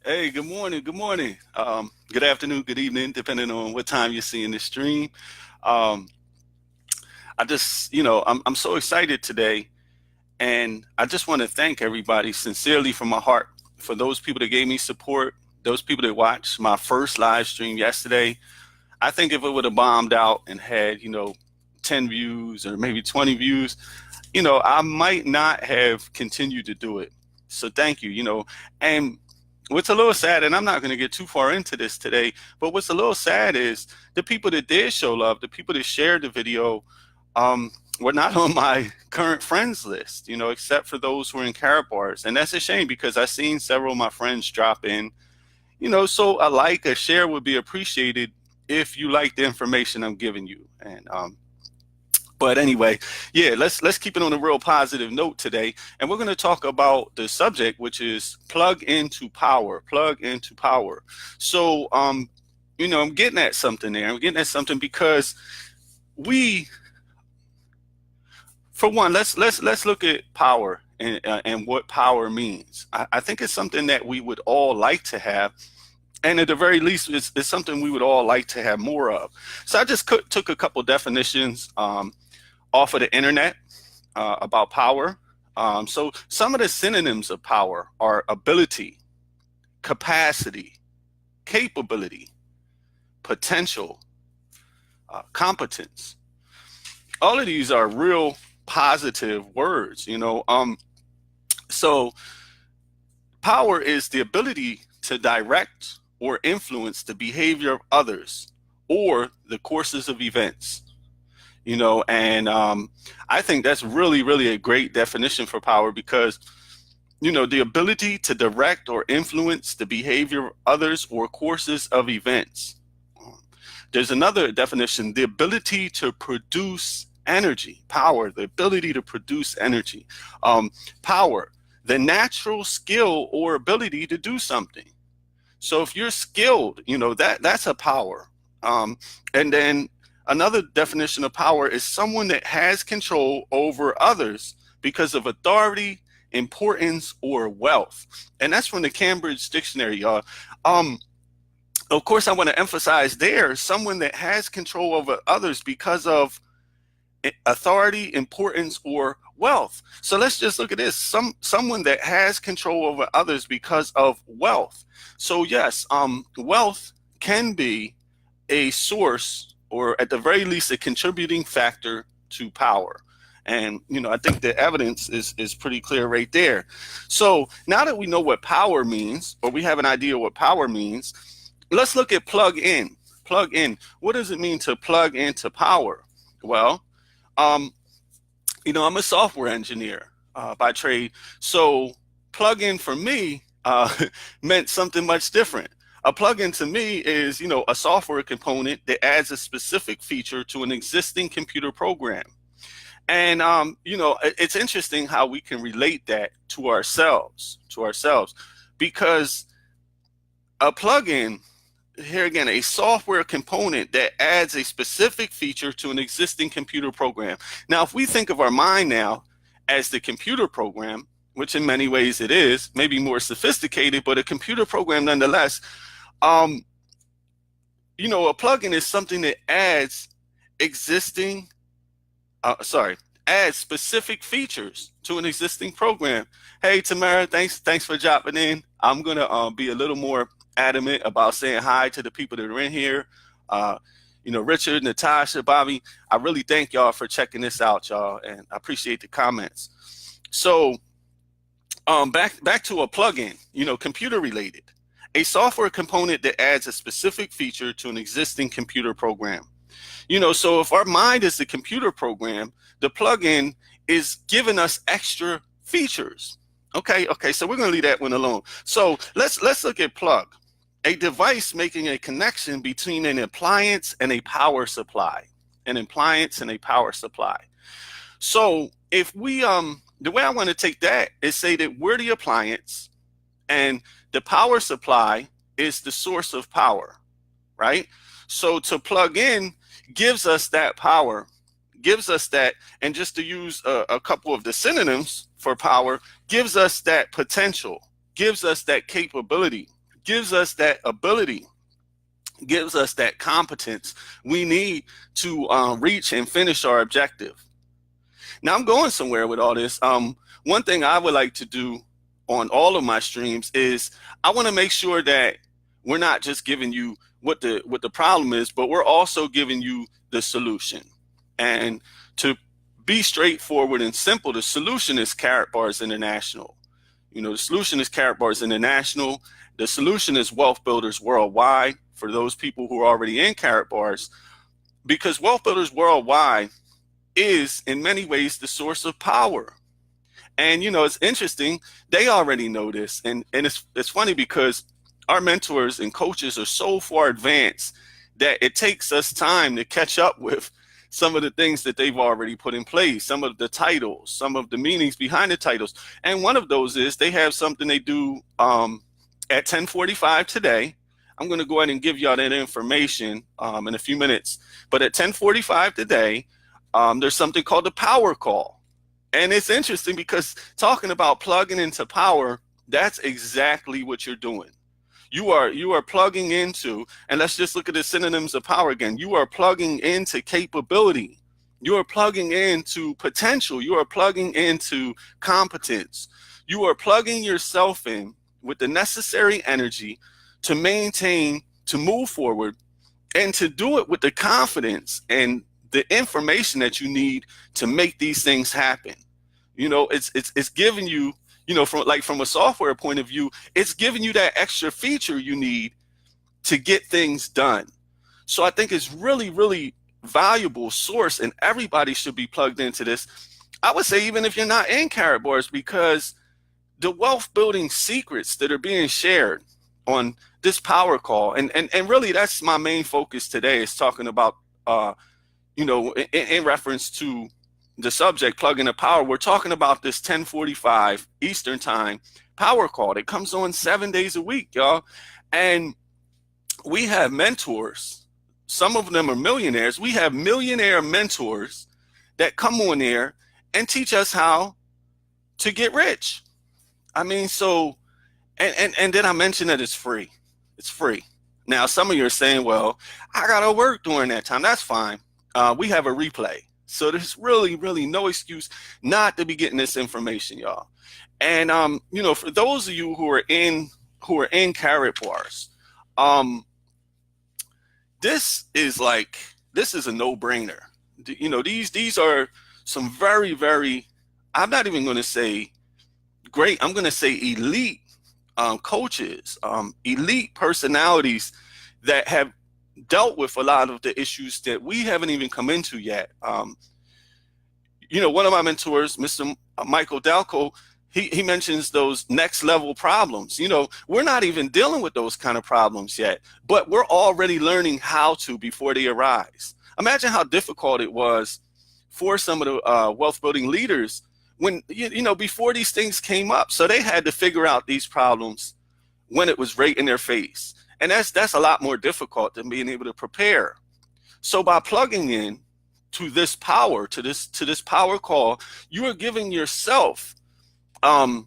Hey, good morning. Good morning. Good afternoon, good evening, depending on what time you're seeing this stream. Um, I'm so excited today, and I just want to thank everybody sincerely from my heart for those people that gave me support, those people that watched my first live stream yesterday. I think if it would have bombed out and had, 10 views or maybe 20 views, I might not have continued to do it. So thank you, and what's a little sad, and I'm not going to get too far into this today, but what's a little sad is the people that did show love, the people that shared the video, um, were not on my current friends list, except for those who are in Karatbars. And that's a shame because I've seen several of my friends drop in, so a share would be appreciated if you like the information I'm giving you. But anyway, yeah, let's keep it on a real positive note today, and we're going to talk about the subject, which is plug into power. Plug into power. So, I'm getting at something there. I'm getting at something because we, for one, let's look at power and what power means. I think it's something that we would all like to have, and at the very least, it's something we would all like to have more of. So I just took a couple definitions. Off of the internet about power. So some of the synonyms of power are ability, capacity, capability, potential, competence. All of these are real positive words. So power is the ability to direct or influence the behavior of others or the courses of events. And I think that's really, really a great definition for power because, the ability to direct or influence the behavior of others or courses of events. There's another definition, the ability to produce energy, power, the ability to produce energy. Power, the natural skill or ability to do something. So if you're skilled, that's a power. And then another definition of power is someone that has control over others because of authority, importance, or wealth. And that's from the Cambridge Dictionary, y'all. Of course, I want to emphasize there someone that has control over others because of authority, importance, or wealth. So let's just look at this. Someone that has control over others because of wealth. So yes, wealth can be a source or at the very least a contributing factor to power. And I think the evidence is pretty clear right there. So now that we know what power means, or we have an idea what power means, let's look at plug in. Plug in. What does it mean to plug into power? Well, um, I'm a software engineer by trade. So plug in for me meant something much different. A plugin to me is, a software component that adds a specific feature to an existing computer program. And, it's interesting how we can relate that to ourselves, because a plugin, here again, a software component that adds a specific feature to an existing computer program. Now, if we think of our mind now as the computer program, which in many ways it is, maybe more sophisticated, but a computer program nonetheless, a plugin is something that existing, adds specific features to an existing program. Hey, Tamara, thanks for dropping in. I'm gonna be a little more adamant about saying hi to the people that are in here. Richard, Natasha, Bobby. I really thank y'all for checking this out, y'all, and I appreciate the comments. So, back to a plugin, computer related. A software component that adds a specific feature to an existing computer program. So if our mind is the computer program, the plugin is giving us extra features. Okay, so we're going to leave that one alone. So let's look at plug, a device making a connection between an appliance and a power supply. An appliance and a power supply. So if we the way I want to take that is say that we're the appliance and the power supply is the source of power, right? So to plug in gives us that power, gives us that, and just to use a couple of the synonyms for power, gives us that potential, gives us that capability, gives us that ability, gives us that competence we need to reach and finish our objective. Now, I'm going somewhere with all this. One thing I would like to do on all of my streams is I want to make sure that we're not just giving you what the problem is, but we're also giving you the solution. And to be straightforward and simple, the solution is Karatbars International. The solution is Karatbars International. The solution is Wealth Builders Worldwide for those people who are already in Karatbars, because Wealth Builders Worldwide is in many ways the source of power. And it's interesting, they already know this. And it's funny because our mentors and coaches are so far advanced that it takes us time to catch up with some of the things that they've already put in place, some of the titles, some of the meanings behind the titles. And one of those is they have something they do at 10:45 today. I'm going to go ahead and give y'all that information in a few minutes. But at 10:45 today, there's something called the power call. And it's interesting because talking about plugging into power, that's exactly what you're doing. You are plugging into, and let's just look at the synonyms of power again. You are plugging into capability. You are plugging into potential. You are plugging into competence. You are plugging yourself in with the necessary energy to maintain, to move forward, and to do it with the confidence and the information that you need to make these things happen. It's giving you, from a software point of view, it's giving you that extra feature you need to get things done. So I think it's really, really valuable source, and everybody should be plugged into this. I would say even if you're not in Karatbars, because the wealth building secrets that are being shared on this power call, and really that's my main focus today, is talking about, in reference to the subject, plugging the power. We're talking about this 10:45 Eastern time power call that comes on 7 days a week, y'all. And we have mentors. Some of them are millionaires. We have millionaire mentors that come on there and teach us how to get rich. I mean, so, and then I mentioned that it's free. It's free. Now, some of you are saying, well, I got to work during that time. That's fine. We have a replay. So there's really, really no excuse not to be getting this information, y'all. And, for those of you who are in Karatbars, this is a no-brainer. These are some very, very, I'm not even going to say great, I'm going to say elite coaches, elite personalities that have dealt with a lot of the issues that we haven't even come into yet. One of my mentors, Mr. Michael Dalco, he mentions those next level problems. We're not even dealing with those kind of problems yet, but we're already learning how to before they arise. Imagine how difficult it was for some of the wealth building leaders when, before these things came up. So they had to figure out these problems when it was right in their face. And that's a lot more difficult than being able to prepare. So by plugging in to this power, to this power call, you are giving yourself what's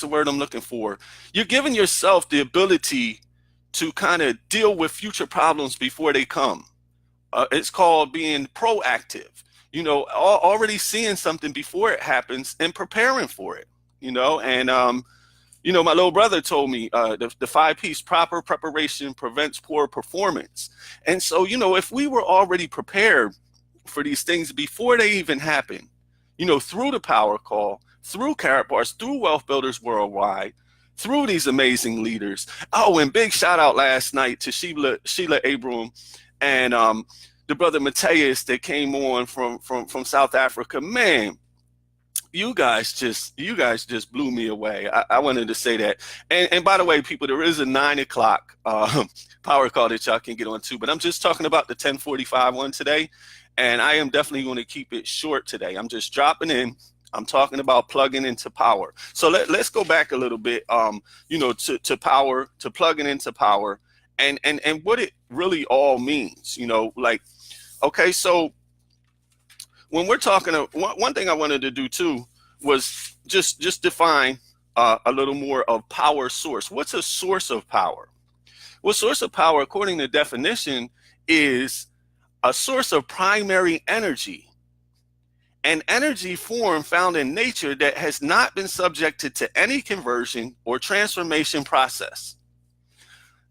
the word I'm looking for? You're giving yourself the ability to kind of deal with future problems before they come. It's called being proactive. Already seeing something before it happens and preparing for it. My little brother told me the 5 P's: proper preparation prevents poor performance. And so, if we were already prepared for these things before they even happen, through the power call, through Karatbars, through Wealth Builders Worldwide, through these amazing leaders. Oh, and big shout out last night to Sheila Abram and the brother Mateus that came on from South Africa. Man, you guys just blew me away. I wanted to say that. And by the way, people, there is a 9 o'clock power call that y'all can get on too, but I'm just talking about the 10:45 one today. And I am definitely going to keep it short today. I'm just dropping in. I'm talking about plugging into power. So let's go back a little bit, to power, to plugging into power, and what it really all means. Okay, so when we're talking, one thing I wanted to do too was just define a little more of power source. What's a source of power? Well, source of power, according to definition, is a source of primary energy, an energy form found in nature that has not been subjected to any conversion or transformation process.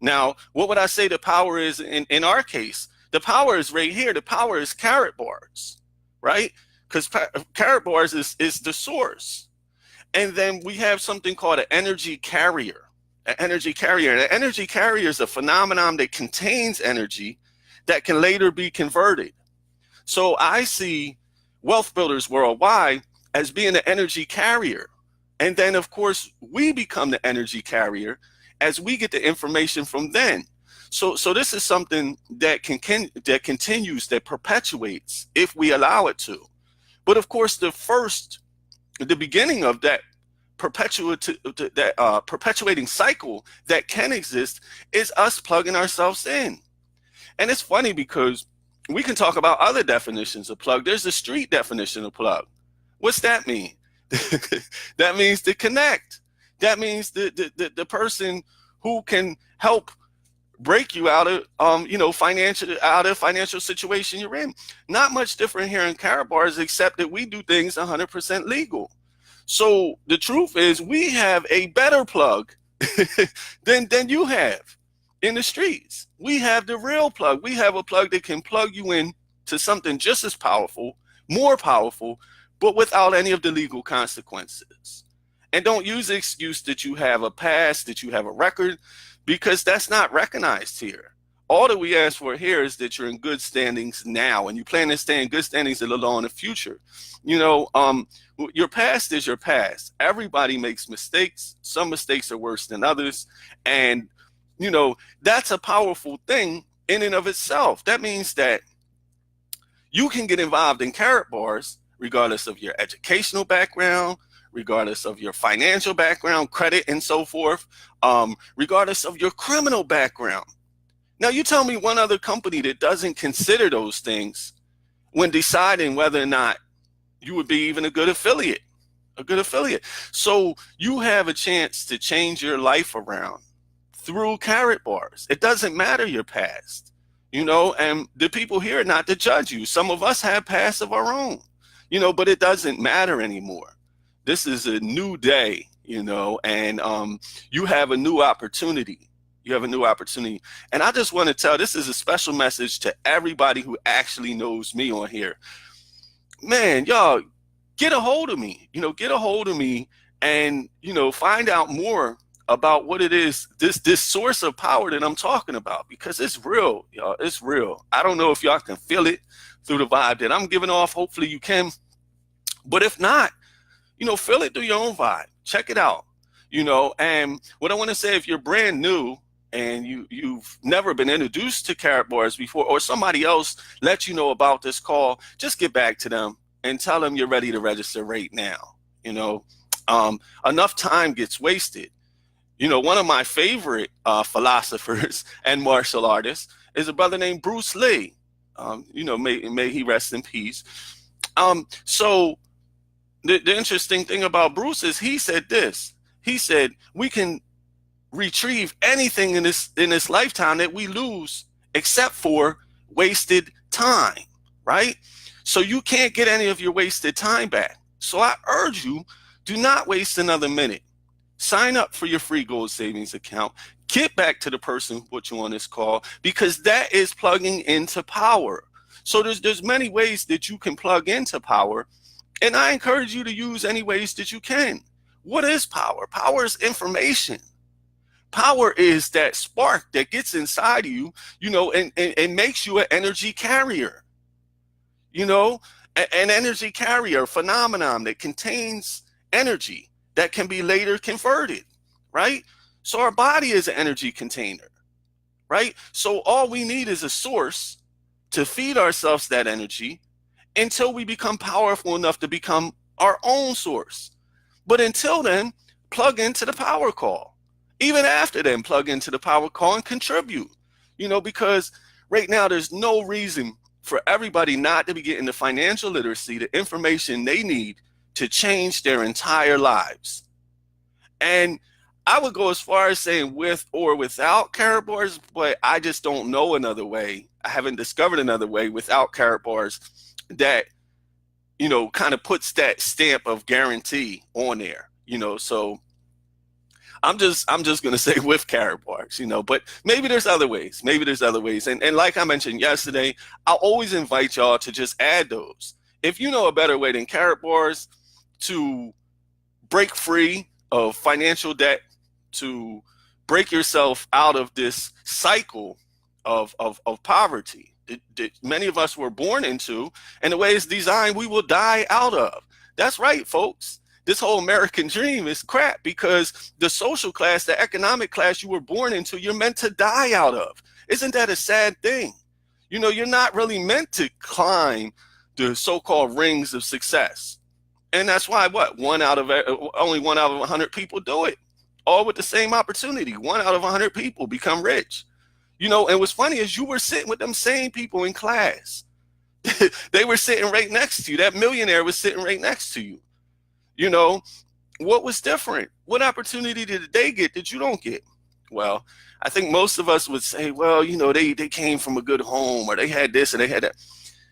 Now, what would I say the power is in our case? The power is right here. The power is Karatbars, right? Because Karatbars is the source. And then we have something called an energy carrier. An energy carrier. An energy carrier is a phenomenon that contains energy that can later be converted. So I see wealth builders worldwide as being an energy carrier. And then, of course, we become the energy carrier as we get the information from them. So this is something that continues, that perpetuates if we allow it to. But of course, the beginning of that perpetuating cycle that can exist is us plugging ourselves in. And it's funny because we can talk about other definitions of plug. There's the street definition of plug. What's that mean? That means to connect. That means the person who can help break you out of financial situation you're in. Not much different here in Karatbars, except that we do things 100% legal. So the truth is, we have a better plug than you have in the streets. We have the real plug. We have a plug that can plug you in to something just as powerful, more powerful, but without any of the legal consequences. And don't use the excuse that you have a past, that you have a record, because that's not recognized here. All that we ask for here is that you're in good standings now, and you plan to stay in good standings a little in the future. Your past is your past. Everybody makes mistakes. Some mistakes are worse than others. And, that's a powerful thing in and of itself. That means that you can get involved in Karatbars regardless of your educational background, regardless of your financial background, credit, and so forth, regardless of your criminal background. Now, you tell me one other company that doesn't consider those things when deciding whether or not you would be even a good affiliate. So you have a chance to change your life around through Karatbars. It doesn't matter your past, and the people here are not to judge you. Some of us have pasts of our own, but it doesn't matter anymore. This is a new day, and you have a new opportunity. And I just want to tell, this is a special message to everybody who actually knows me on here. Man, y'all, get a hold of me, and, find out more about what it is, this source of power that I'm talking about, because it's real, y'all. It's real. I don't know if y'all can feel it through the vibe that I'm giving off. Hopefully you can. But if not, feel it through your own vibe. Check it out. And what I want to say, if you're brand new and you've never been introduced to Karatbars before, or somebody else let you know about this call, just get back to them and tell them you're ready to register right now. Enough time gets wasted. One of my favorite philosophers and martial artists is a brother named Bruce Lee. May he rest in peace. So the interesting thing about Bruce is he said this. He said, we can retrieve anything in this lifetime that we lose except for wasted time, right? So you can't get any of your wasted time back. So I urge you, do not waste another minute. Sign up for your free gold savings account. Get back to the person who put you on this call, because that is plugging into power. So there's many ways that you can plug into power, and I encourage you to use any ways that you can. What is power? Power is information. Power is that spark that gets inside of you, and makes you an energy carrier. An energy carrier phenomenon that contains energy that can be later converted, right? So our body is an energy container, right? So all we need is a source to feed ourselves that energy until we become powerful enough to become our own source. But until then, plug into the power call. Even after then, plug into the power call and contribute, because right now there's no reason for everybody not to be getting the financial literacy, the information they need to change their entire lives. And I would go as far as saying with or without Karatbars, but I just don't know another way. I haven't discovered another way without Karatbars that, kind of puts that stamp of guarantee on there. So I'm just gonna say with Karatbars, but maybe there's other ways. Maybe there's other ways. And like I mentioned yesterday, I'll always invite y'all to just add those. If you know a better way than Karatbars to break free of financial debt, to break yourself out of this cycle of poverty that many of us were born into, and the way it's designed, we will die out of. That's right, folks. This whole American dream is crap because the social class, the economic class you were born into, you're meant to die out of. Isn't that a sad thing? You're not really meant to climb the so-called rings of success. And that's why only one out of 100 people do it, all with the same opportunity. 1 out of 100 people become rich. And what's funny is you were sitting with them same people in class. They were sitting right next to you. That millionaire was sitting right next to you. What was different? What opportunity did they get that you don't get? Well, I think most of us would say, well, they came from a good home, or they had this and they had that.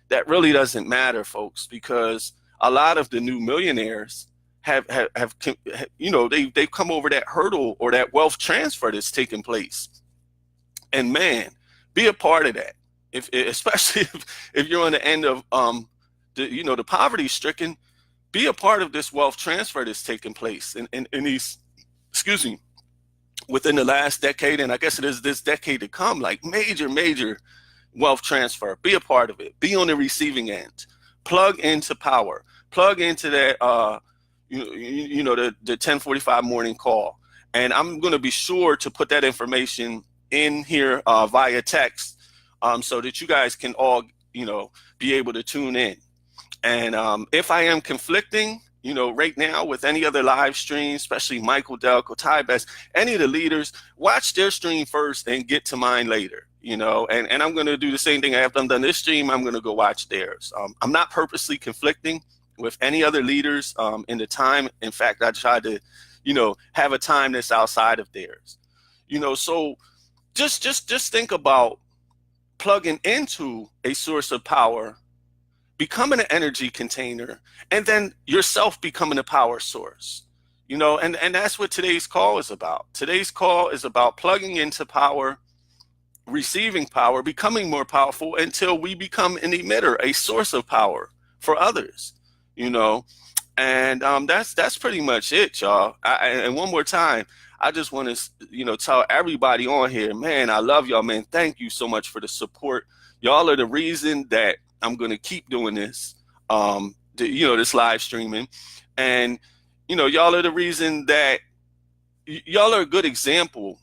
That really doesn't matter, folks, because a lot of the new millionaires have they've come over that hurdle or that wealth transfer that's taking place. And man, be a part of that. Especially if you're on the end of the poverty stricken, be a part of this wealth transfer that's taking place in these, excuse me, within the last decade, and I guess it is this decade to come, like major wealth transfer. Be a part of it. Be on the receiving end. Plug into power. Plug into that the 1045 morning call. And I'm going to be sure to put that information in here via text, so that you guys can all be able to tune in. And if I am conflicting, right now with any other live stream, especially Michael Delk or Ty Best, any of the leaders, watch their stream first and get to mine later. And I'm going to do the same thing. After I'm done this stream, I'm going to go watch theirs. I'm not purposely conflicting with any other leaders in the time. In fact, I try to, have a time that's outside of theirs. So just think about plugging into a source of power, becoming an energy container, and then yourself becoming a power source. And that's what today's call is about. Today's call is about plugging into power, receiving power, becoming more powerful until we become an emitter, a source of power for others. And that's pretty much it, y'all. And one more time, I just want to, tell everybody on here, man, I love y'all, man. Thank you so much for the support. Y'all are the reason that I'm going to keep doing this, this live streaming. And, y'all are the reason that y'all are a good example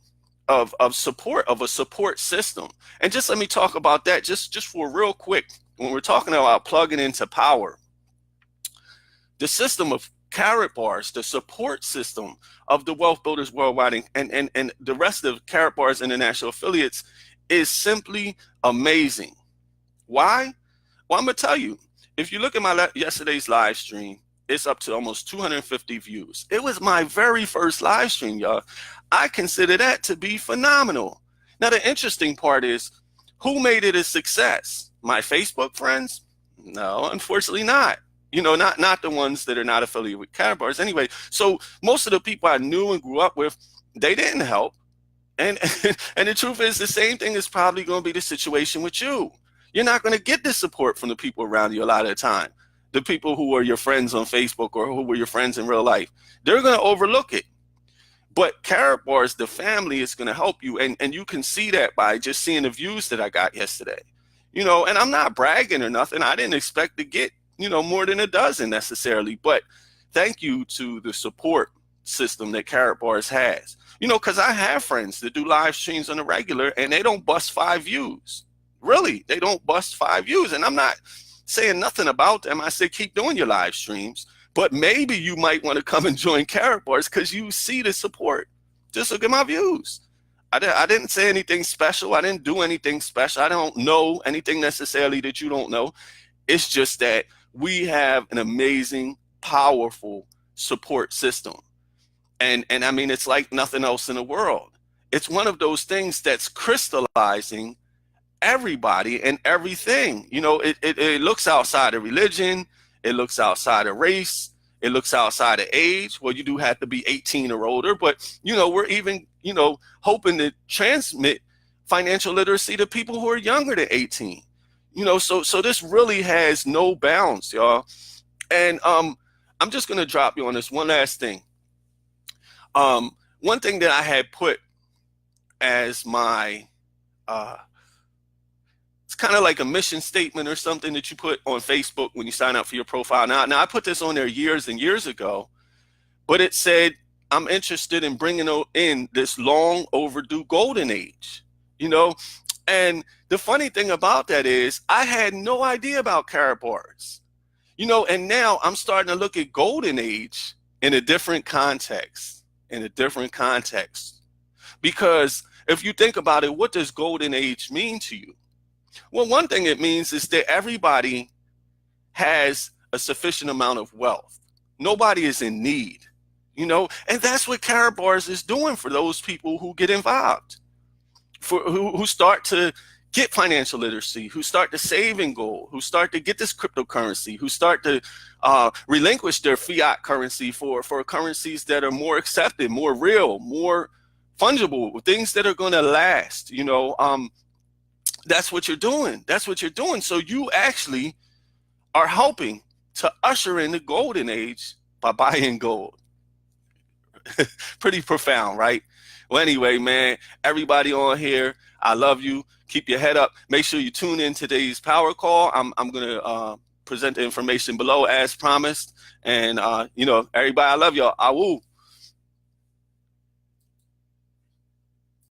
of support, of a support system. And just let me talk about that just for real quick. When we're talking about plugging into power, the system of Karatbars, the support system of the Wealth Builders Worldwide and the rest of Karatbars International affiliates is simply amazing. Why? Well, I'm going to tell you, if you look at my yesterday's live stream, it's up to almost 250 views. It was my very first live stream, y'all. I consider that to be phenomenal. Now, the interesting part is, who made it a success? My Facebook friends? No, unfortunately not. Not the ones that are not affiliated with Karatbars anyway. So most of the people I knew and grew up with, they didn't help. And the truth is, the same thing is probably going to be the situation with you. You're not going to get the support from the people around you a lot of the time. The people who are your friends on Facebook or who were your friends in real life, they're going to overlook it. But Karatbars, the family, is going to help you. And you can see that by just seeing the views that I got yesterday. And I'm not bragging or nothing. I didn't expect to get, more than a dozen necessarily. But thank you to the support system that Karatbars has. Because I have friends that do live streams on a regular and they don't bust 5 views. Really, they don't bust 5 views. And I'm not saying nothing about them. I say keep doing your live streams. But maybe you might want to come and join Karatbars because you see the support. Just look at my views. I didn't say anything special. I didn't do anything special. I don't know anything necessarily that you don't know. It's just that we have an amazing, powerful support system. And I mean, it's like nothing else in the world. It's one of those things that's crystallizing everybody and everything. It looks outside of religion, it looks outside of race, it looks outside of age. Well, you do have to be 18 or older, but we're even, hoping to transmit financial literacy to people who are younger than 18. So this really has no bounds, y'all. And I'm just gonna drop you on this one last thing. One thing that I had put as my it's kind of like a mission statement or something that you put on Facebook when you sign up for your profile. Now I put this on there years and years ago, but it said, I'm interested in bringing in this long overdue golden age, you know? And the funny thing about that is I had no idea about Karatbars, and now I'm starting to look at golden age in a different context, because if you think about it, what does golden age mean to you? Well, one thing it means is that everybody has a sufficient amount of wealth. Nobody is in need, and that's what Karatbars is doing for those people who get involved, for who start to get financial literacy, who start to save in gold, who start to get this cryptocurrency, who start to relinquish their fiat currency for currencies that are more accepted, more real, more fungible, things that are going to last. That's what you're doing. So you actually are helping to usher in the golden age by buying gold. Pretty profound, right? Well, anyway, man, everybody on here, I love you. Keep your head up. Make sure you tune in today's power call. I'm going to present the information below as promised. And, everybody, I love y'all. Awoo.